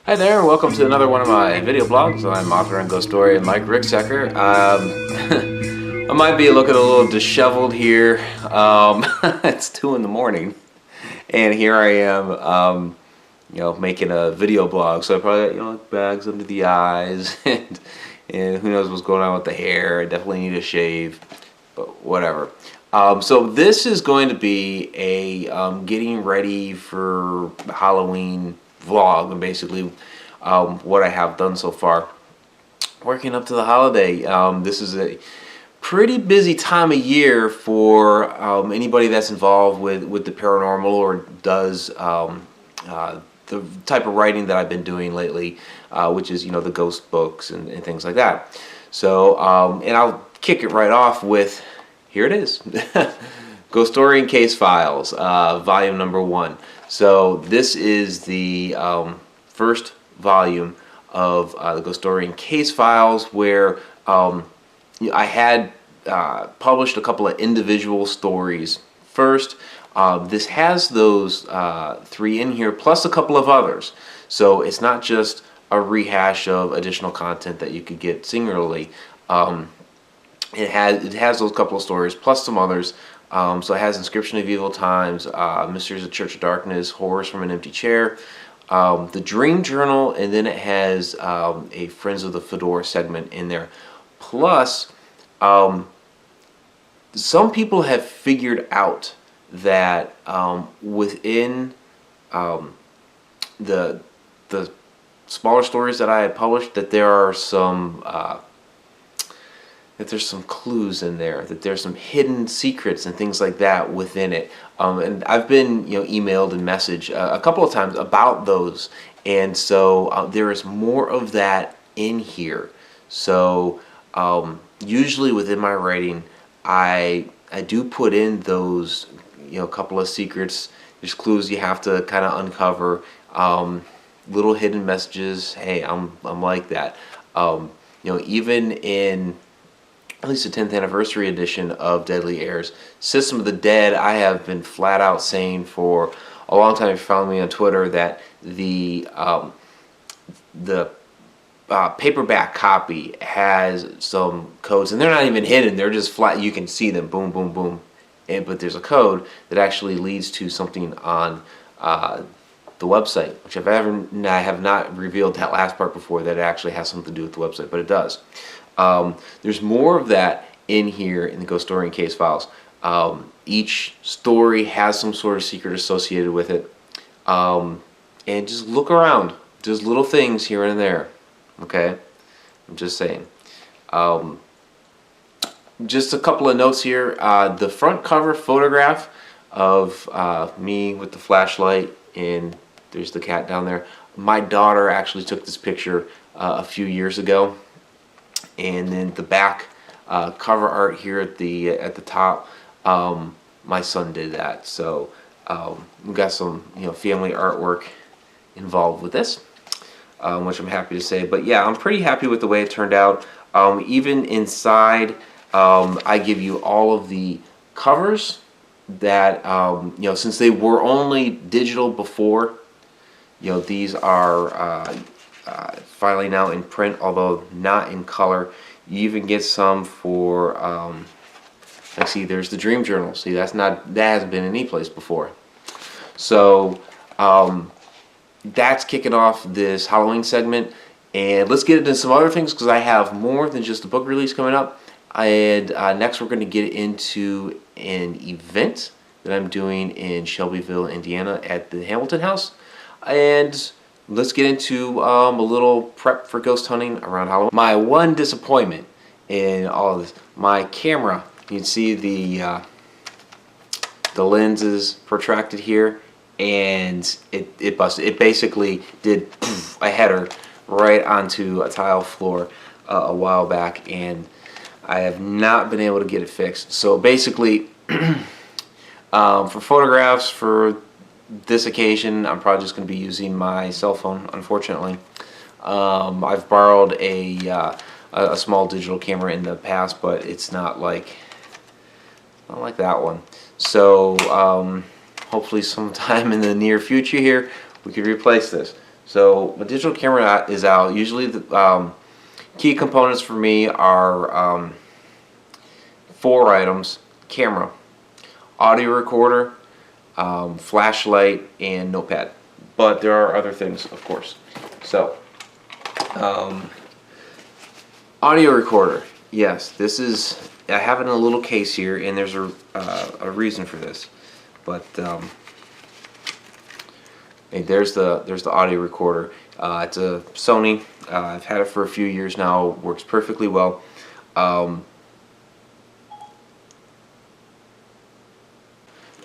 Hi there, welcome to another one of my video blogs. I'm author and ghost story Mike Ricksecker. I might be looking a little disheveled here. It's 2 in the morning, and here I am, making a video blog. So I probably, bags under the eyes, and who knows what's going on with the hair. I definitely need a shave, but whatever. So this is going to be a getting ready for Halloween vlog, and basically what I have done so far working up to the holiday. This is a pretty busy time of year for anybody that's involved with the paranormal or does the type of writing that I've been doing lately, which is the ghost books and things like that. So and I'll kick it right off with, here it is. Ghost Story and Case Files, volume number 1. So this is the first volume of the Ghost Story and Case Files, where I had published a couple of individual stories first. This has those 3 in here, plus a couple of others. So it's not just a rehash of additional content that you could get singularly. It has those couple of stories plus some others. So it has Inscription of Evil Times, Mysteries of Church of Darkness, Horrors from an Empty Chair, the Dream Journal, and then it has a Friends of the Fedora segment in there. Plus, some people have figured out that within the smaller stories that I had published, that there are some that there's some clues in there, that there's some hidden secrets and things like that within it. And I've been emailed and messaged a couple of times about those, and so there is more of that in here. So usually within my writing, I do put in those couple of secrets. There's clues you have to kind of uncover, little hidden messages. Hey, I'm like that. Even in at least the 10th anniversary edition of Deadly Airs, System of the Dead, I have been flat out saying for a long time, if you follow me on Twitter, that the paperback copy has some codes, and they're not even hidden, they're just flat, you can see them, boom, boom, boom. But there's a code that actually leads to something on the website, which I have not revealed that last part before, that it actually has something to do with the website, but it does. There's more of that in here in the Ghost Story and Case Files. Each story has some sort of secret associated with it. And just look around. There's little things here and there. Okay? I'm just saying. Just a couple of notes here. The front cover photograph of me with the flashlight, and there's the cat down there. My daughter actually took this picture a few years ago. And then the back cover art here at the top, my son did that. So we've got some family artwork involved with this, which I'm happy to say. But yeah, I'm pretty happy with the way it turned out. Even inside, I give you all of the covers that since they were only digital before, these are finally now in print, although not in color. You even get some for I see there's the Dream Journal. See, that hasn't been any place before. So that's kicking off this Halloween segment, and let's get into some other things, because I have more than just a book release coming up. And next we're going to get into an event that I'm doing in Shelbyville, Indiana at the Hamilton House, and let's get into a little prep for ghost hunting around Halloween. My one disappointment in all of this, my camera, you can see the lens is protracted here, and it busted. It basically did a header right onto a tile floor a while back, and I have not been able to get it fixed. So basically, for photographs for this occasion, I'm probably just going to be using my cell phone, unfortunately. I've borrowed a small digital camera in the past, but it's not like that one. So hopefully sometime in the near future here, we could replace this. So my digital camera is out. Usually the key components for me are 4 items: camera, audio recorder, flashlight, and notepad. But there are other things, of course. So, audio recorder. Yes, this is. I have it in a little case here, and there's a reason for this. But hey, there's the audio recorder. It's a Sony. I've had it for a few years now. Works perfectly well.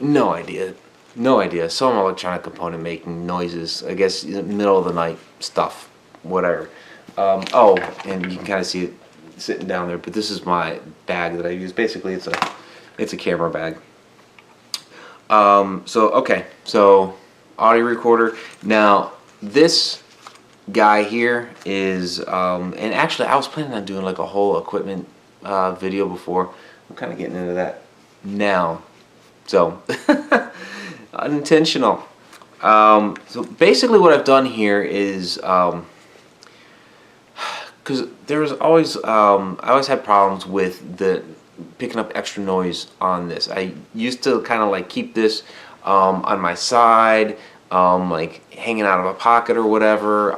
No idea. No idea. Some electronic component making noises. I guess in the middle of the night stuff. Whatever. Oh, and you can kind of see it sitting down there. But this is my bag that I use. Basically, it's a camera bag. So okay. So audio recorder. Now this guy here is, and actually I was planning on doing like a whole equipment video before. I'm kind of getting into that now. So, unintentional. So basically what I've done here is, because there's always, I always had problems with picking up extra noise on this. I used to kind of like keep this on my side, like hanging out of a pocket or whatever,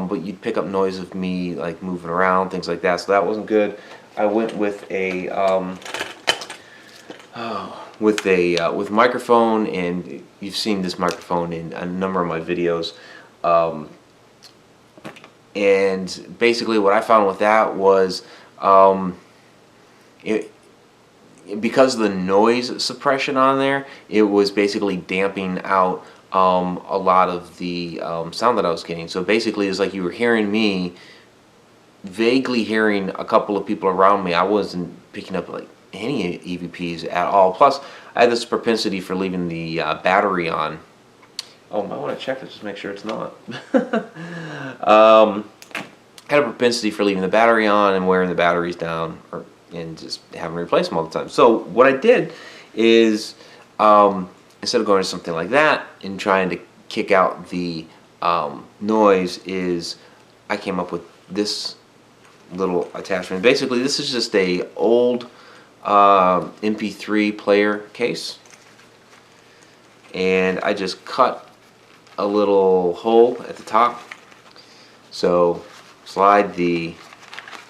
but you'd pick up noise of me like moving around, things like that, so that wasn't good. I went with a with microphone, and you've seen this microphone in a number of my videos. And basically what I found with that was, because of the noise suppression on there, it was basically damping out a lot of the sound that I was getting. So basically it's like you were hearing me, vaguely hearing a couple of people around me. I wasn't picking up like any EVPs at all. Plus, I had this propensity for leaving the battery on. Oh, I want to check this just to make sure it's not. I had a propensity for leaving the battery on and wearing the batteries down, and just having to replace them all the time. So what I did is, instead of going to something like that and trying to kick out the noise, is I came up with this little attachment. Basically, this is just a old MP3 player case, and I just cut a little hole at the top. So slide the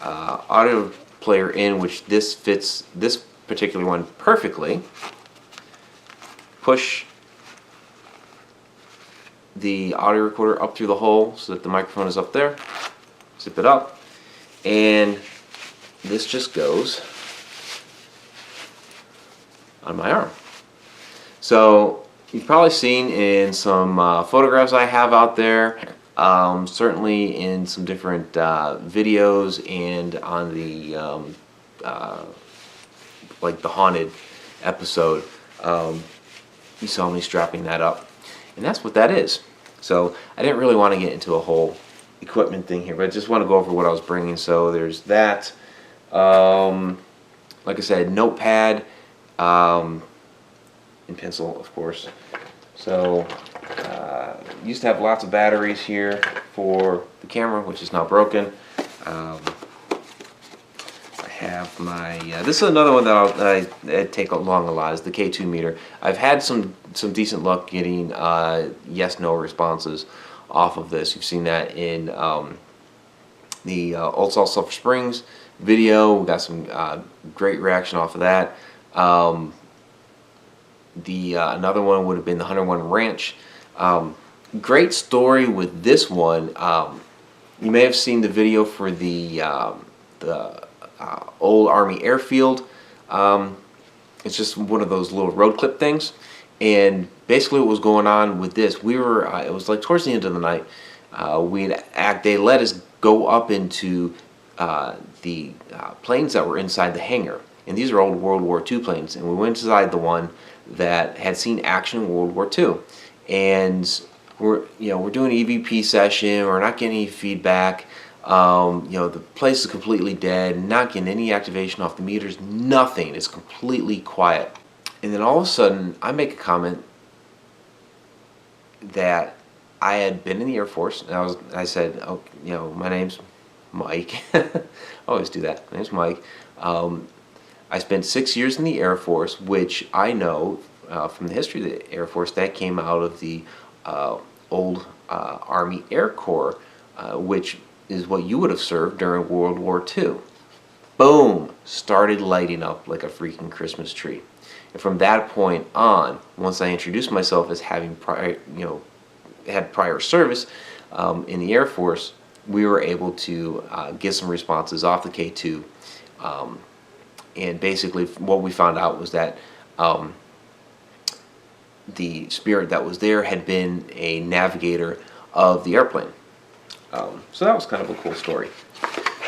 audio player in, which this fits this particular one perfectly. Push the audio recorder up through the hole so that the microphone is up there. Zip it up, and this just goes on my arm. So you've probably seen in some photographs I have out there, certainly in some different videos, and on the like the haunted episode, you saw me strapping that up, and that's what that is. So I didn't really want to get into a whole equipment thing here, but I just want to go over what I was bringing. So there's that, like I said, notepad, and pencil, of course. So used to have lots of batteries here for the camera, which is now broken. I have my this is another one that I take along a lot, is the K2 meter. I've had some decent luck getting yes/no responses off of this. You've seen that in the Old Salt Sulphur Springs video. We got some great reaction off of that. Another one would have been the 101 Ranch. Great story with this one. You may have seen the video for the old Army airfield. It's just one of those little road clip things. And basically what was going on with this, we were, it was like towards the end of the night, they let us go up into the planes that were inside the hangar. And these are old World War II planes. And we went inside the one that had seen action in World War II. And we're doing an EVP session, we're not getting any feedback. The place is completely dead, not getting any activation off the meters, nothing. It's completely quiet. And then all of a sudden, I make a comment that I had been in the Air Force, and I said, oh, my name's Mike. I always do that. My name's Mike. I spent 6 years in the Air Force, which I know from the history of the Air Force, that came out of the old Army Air Corps, which is what you would have served during World War II. Boom! Started lighting up like a freaking Christmas tree. And from that point on, once I introduced myself as having had prior service in the Air Force, we were able to get some responses off the K2. And basically what we found out was that the spirit that was there had been a navigator of the airplane. So that was kind of a cool story.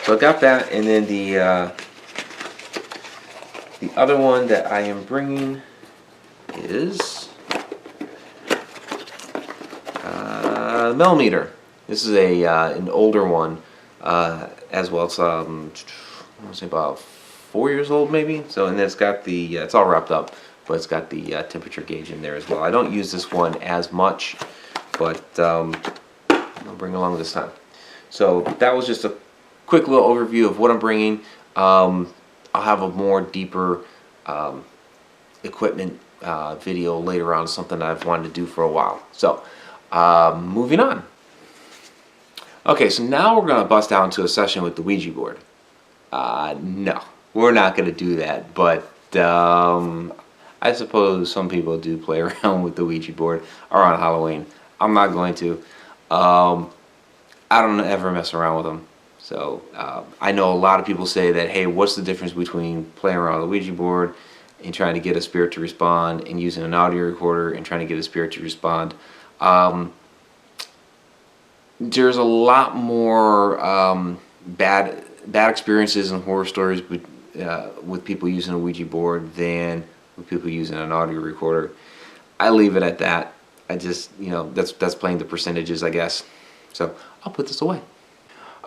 So I got that, and then the other one that I am bringing is the millimeter. This is an older one as well. It's I want to say about 4 years old maybe. So, and then it's got the it's all wrapped up, but it's got the temperature gauge in there as well. I don't use this one as much, but I'll bring along this time. So that was just a quick little overview of what I'm bringing. I'll have a more deeper equipment video later on, something I've wanted to do for a while. So moving on. Okay, so now we're going to bust down to a session with the Ouija board. No, we're not going to do that, but I suppose some people do play around with the Ouija board or on Halloween. I'm not going to. I don't ever mess around with them. So I know a lot of people say that, hey, what's the difference between playing around with a Ouija board and trying to get a spirit to respond and using an audio recorder and trying to get a spirit to respond? There's a lot more bad experiences and horror stories with people using a Ouija board than with people using an audio recorder. I leave it at that. I just, that's playing the percentages, I guess. So I'll put this away.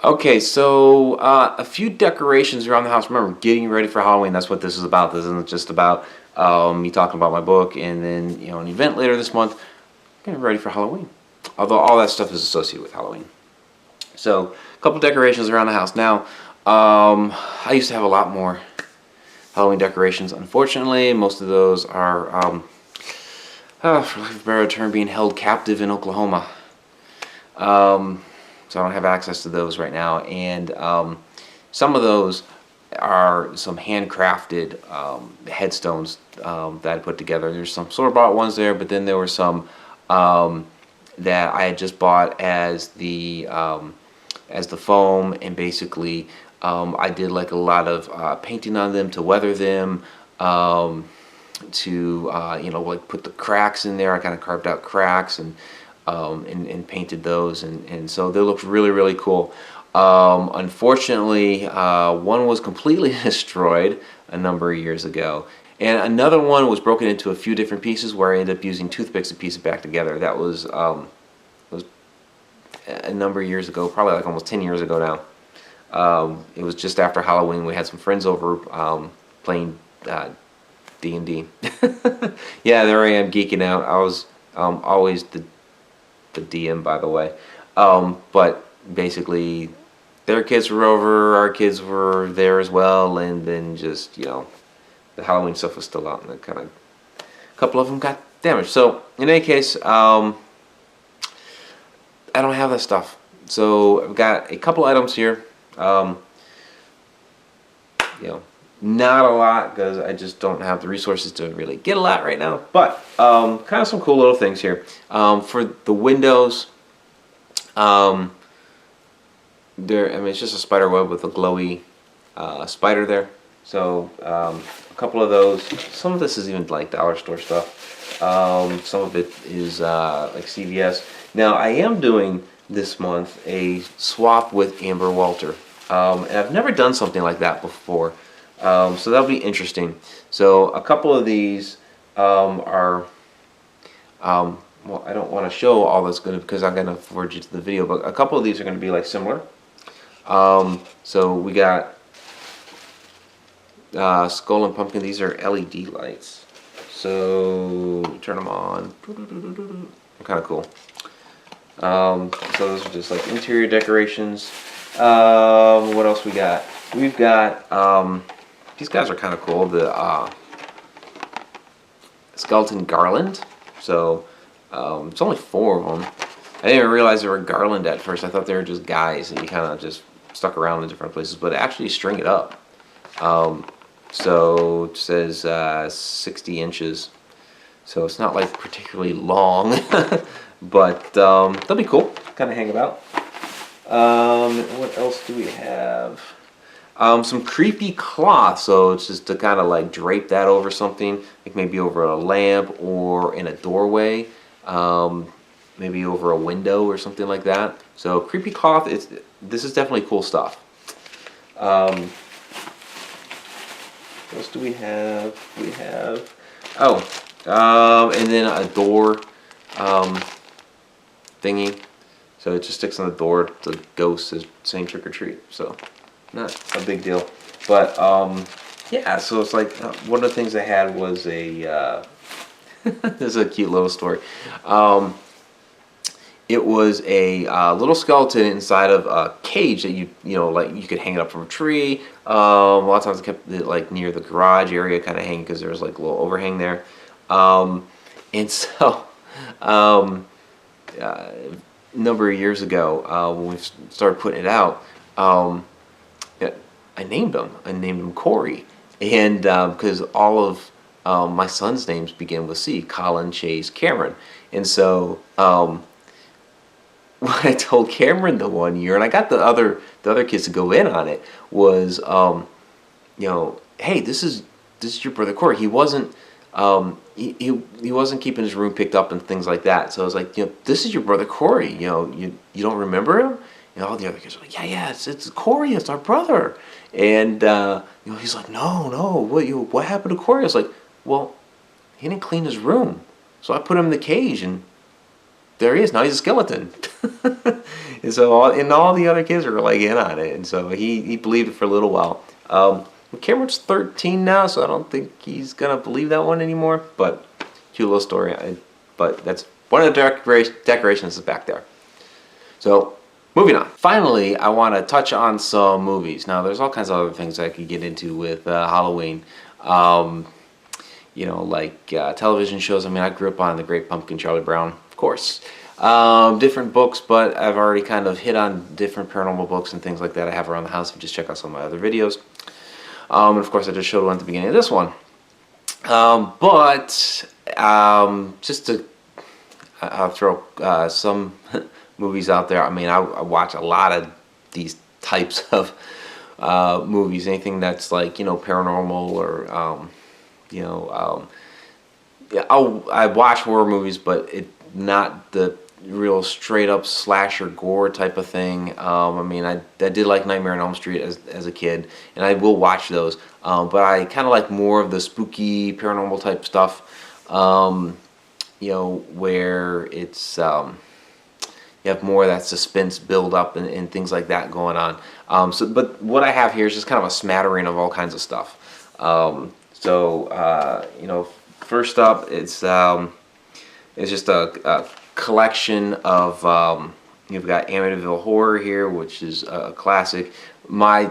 Okay, so a few decorations around the house. Remember, getting ready for Halloween, that's what this is about. This isn't just about me talking about my book and then, an event later this month. Getting ready for Halloween. Although all that stuff is associated with Halloween. So, a couple decorations around the house. Now, I used to have a lot more Halloween decorations. Unfortunately, most of those are, for lack of a better term, being held captive in Oklahoma. So I don't have access to those right now. And some of those are some handcrafted headstones that I put together. There's some store-bought ones there, but then there were some that I had just bought as the foam, and basically I did like a lot of painting on them to weather them, to like put the cracks in there. I kind of carved out cracks and painted those, and so they look really, really cool. Unfortunately, one was completely destroyed a number of years ago, and another one was broken into a few different pieces where I ended up using toothpicks to piece it back together. That was a number of years ago, probably like almost 10 years ago now. It was just after Halloween. We had some friends over playing D&D. Yeah, there I am geeking out. I was always the DM, by the way. But basically, their kids were over, our kids were there as well, and then just, the Halloween stuff was still out, and a couple of them got damaged. So, in any case, I don't have that stuff. So, I've got a couple items here. Not a lot, because I just don't have the resources to really get a lot right now, but kind of some cool little things here. For the windows, it's just a spider web with a glowy spider there. So a couple of those. Some of this is even like dollar store stuff. Some of it is like CVS. Now I am doing this month a swap with Amber Walter, and I've never done something like that before. So that'll be interesting. So a couple of these are, well, I don't want to show all that's going to, because I'm going to forward you to the video, but a couple of these are going to be like similar. So we got Skull and Pumpkin. These are LED lights. So turn them on. They're kind of cool. So those are just like interior decorations. What else we got? We've got these guys are kind of cool. The skeleton garland. So it's only 4 of them. I didn't even realize they were garland at first. I thought they were just guys that you kind of just stuck around in different places, but actually string it up. So it says 60 inches. So it's not like particularly long, but they'll be cool. Kind of hang about. What else do we have? Some creepy cloth, so it's just to kind of like drape that over something, like maybe over a lamp or in a doorway, maybe over a window or something like that. So creepy cloth, this is definitely cool stuff. What else do we have? We have, and then a door thingy. So it just sticks on the door. The ghost is saying trick or treat. So not a big deal. But yeah, so it's like one of the things I had was a this is a cute little story. It was a little skeleton inside of a cage that you know, like you could hang it up from a tree. A lot of times I kept it like near the garage area, kind of hanging because there was like a little overhang there. And so a number of years ago, when we started putting it out, I named him. I named him Corey, and because all of my son's names begin with C: Colin, Chase, Cameron, and so. What I told Cameron the one year, and I got the other kids to go in on it, was you know, hey, this is your brother Corey. He wasn't he wasn't keeping his room picked up and things like that. So I was like, you know, this is your brother Corey. You know, you don't remember him? And all the other kids were like, yeah, it's Corey. It's our brother. And you know, he's like, no, what happened to Corey? I was like, well, he didn't clean his room, so I put him in the cage and. There he is. Now he's a skeleton. And so all the other kids were like in on it. And so he believed it for a little while. Cameron's 13 now, so I don't think he's going to believe that one anymore. But cute little story. But that's one of the decorations is back there. So moving on. Finally, I want to touch on some movies. Now, there's all kinds of other things I could get into with Halloween. You know, like television shows. I mean, I grew up on The Great Pumpkin, Charlie Brown. Course. Different books, but I've already kind of hit on different paranormal books and things like that I have around the house. If you just check out some of my other videos. And of course I just showed one at the beginning of this one. Just to I'll throw some movies out there. I mean, I watch a lot of these types of movies. Anything that's like, you know, paranormal or you know, yeah, I watch horror movies, but not the real straight up slasher gore type of thing. I mean, I did like Nightmare on Elm Street as a kid, and I will watch those. But I kind of like more of the spooky paranormal type stuff. You know, where it's you have more of that suspense build up and things like that going on. But what I have here is just kind of a smattering of all kinds of stuff. You know, first up, it's just a collection of, you've got Amityville Horror here, which is a classic. I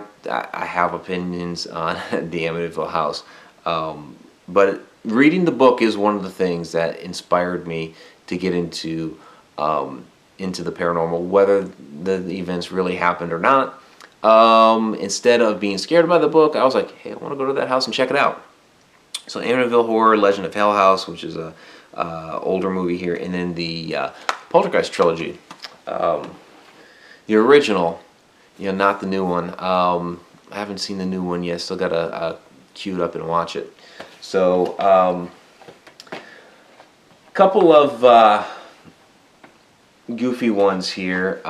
have opinions on the Amityville house. But reading the book is one of the things that inspired me to get into the paranormal, whether the events really happened or not. Instead of being scared by the book, I was like, hey, I want to go to that house and check it out. So Amityville Horror, Legend of Hell House, which is a older movie here, and then the Poltergeist trilogy, the original, you know, not the new one. I haven't seen the new one yet. Still got to queue it up and watch it. So, couple of goofy ones here.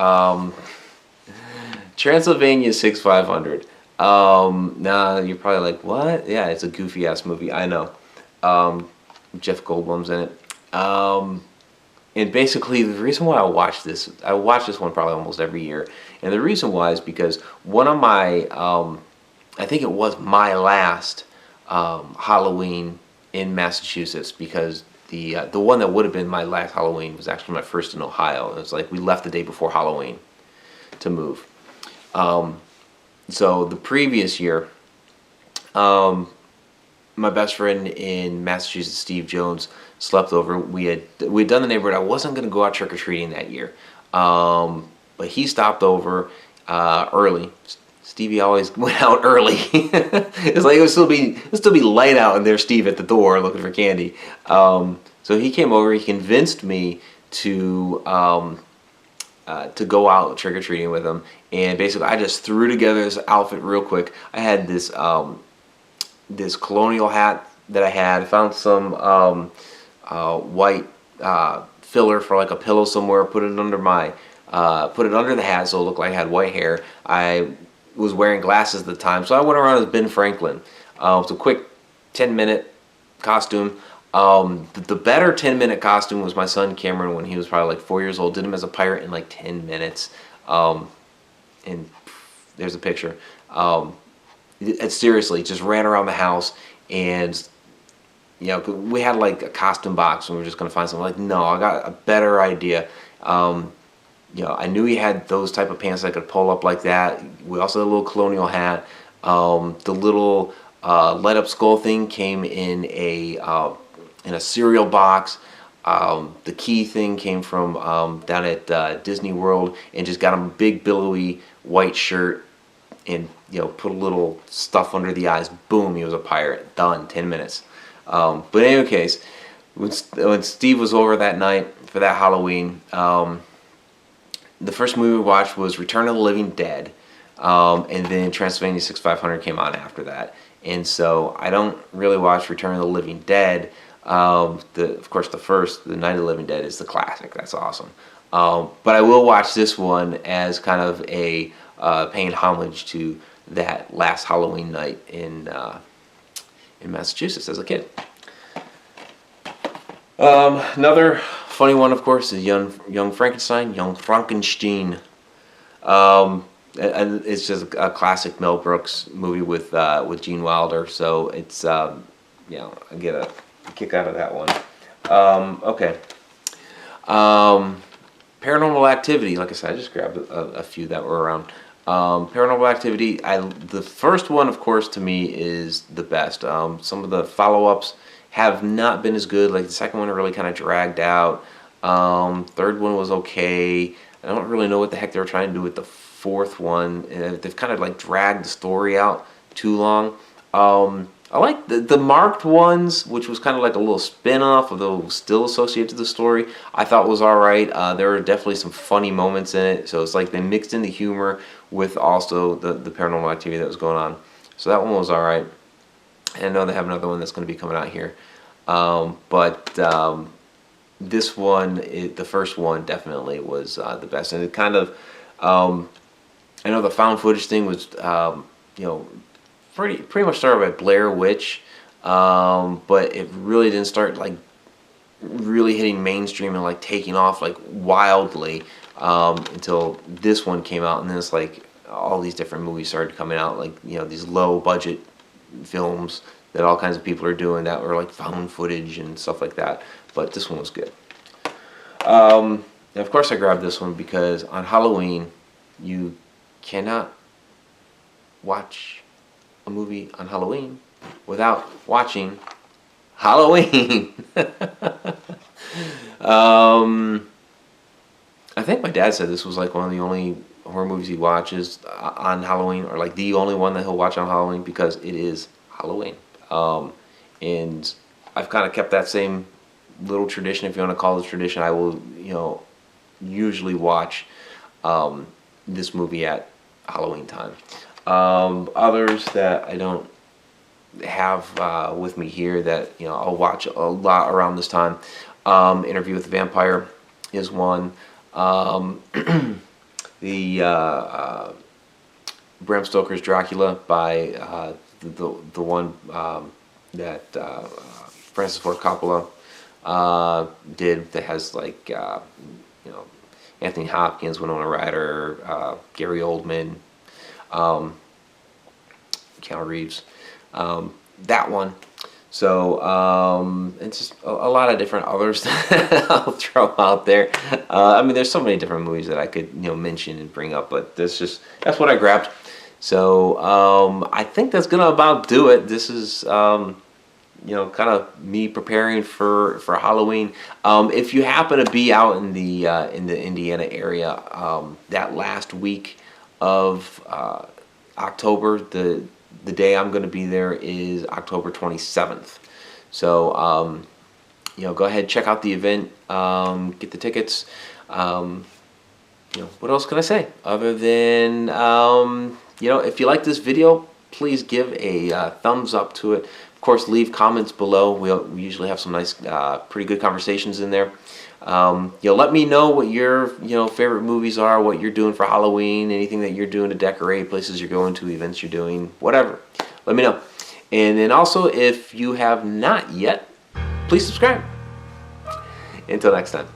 Transylvania 6500. Now you're probably like, what? Yeah, it's a goofy ass movie. I know. Jeff Goldblum's in it. And basically the reason why I watch this one probably almost every year. And the reason why is because one of my, I think it was my last Halloween in Massachusetts, because the one that would have been my last Halloween was actually my first in Ohio. It was like we left the day before Halloween to move. So the previous year, my best friend in Massachusetts, Steve Jones, slept over. We'd done the neighborhood. I wasn't going to go out trick or treating that year, but he stopped over early. Stevie always went out early. It's like it'd still be light out, and there's Steve at the door looking for candy. So he came over. He convinced me to go out trick or treating with him, and basically I just threw together this outfit real quick. I had this colonial hat that I had. I found some white filler for like a pillow somewhere. Put it under the hat so it looked like I had white hair. I was wearing glasses at the time, so I went around as Ben Franklin. It's a quick 10-minute costume. The better 10-minute costume was my son Cameron when he was probably like 4 years old. Did him as a pirate in like 10 minutes. And there's a picture. It seriously just ran around the house, and we had like a costume box and we were just gonna find something. Like, no, I got a better idea. I knew he had those type of pants that could pull up like that. We also had a little colonial hat. The little light up skull thing came in a cereal box. The key thing came from down at Disney World, and just got him a big billowy white shirt, and put a little stuff under the eyes. Boom, he was a pirate. Done. 10 minutes. But in any case, when Steve was over that night for that Halloween, the first movie we watched was Return of the Living Dead, and then Transylvania 6500 came on after that. And so I don't really watch Return of the Living Dead. Of course, the Night of the Living Dead is the classic. That's awesome. But I will watch this one as kind of a paying homage to that last Halloween night in Massachusetts as a kid. Another funny one, of course, is Young Frankenstein. And it's just a classic Mel Brooks movie with Gene Wilder. So it's I get a kick out of that one. Okay. Paranormal Activity. Like I said, I just grabbed a few that were around. Paranormal Activity. The first one, of course, to me is the best. Some of the follow-ups have not been as good. Like the second one really kind of dragged out. Third one was okay. I don't really know what the heck they were trying to do with the fourth one. They've kind of like dragged the story out too long. I like the marked ones, which was kind of like a little spin-off, although it was still associated to the story. I thought was alright. There were definitely some funny moments in it. So it's like they mixed in the humor with also the paranormal activity that was going on. So that one was alright. And I know they have another one that's going to be coming out here. But this one, the first one, definitely was the best. And it kind of, I know the found footage thing was, pretty much started by Blair Witch, but it really didn't start like really hitting mainstream and like taking off like wildly until this one came out. And then it's like all these different movies started coming out, like these low budget films that all kinds of people are doing that were like found footage and stuff like that. But this one was good. And of course I grabbed this one because on Halloween you cannot watch a movie on Halloween without watching Halloween. I think my dad said this was like one of the only horror movies he watches on Halloween, or like the only one that he'll watch on Halloween, because it is Halloween. And I've kind of kept that same little tradition, if you want to call it a tradition. I will, usually watch this movie at Halloween time. Others that I don't have with me here that I'll watch a lot around this time. Interview with the Vampire is one. The Bram Stoker's Dracula by the one that Francis Ford Coppola did, that has like Anthony Hopkins, Winona Ryder, Gary Oldman, Keanu Reeves. That one. So, it's just a lot of different others that I'll throw out there. I mean, there's so many different movies that I could, mention and bring up, but that's what I grabbed. So, I think that's gonna about do it. This is, kind of me preparing for Halloween. If you happen to be out in the Indiana area, that last week of October, the day I'm going to be there is October 27th. So, go ahead, check out the event, get the tickets. What else can I say other than, if you like this video, please give a thumbs up to it. Of course, leave comments below. We usually have some nice, pretty good conversations in there. Let me know what your favorite movies are, what you're doing for Halloween, anything that you're doing to decorate, places you're going to, events you're doing, whatever. Let me know. And then also, if you have not yet, please subscribe. Until next time.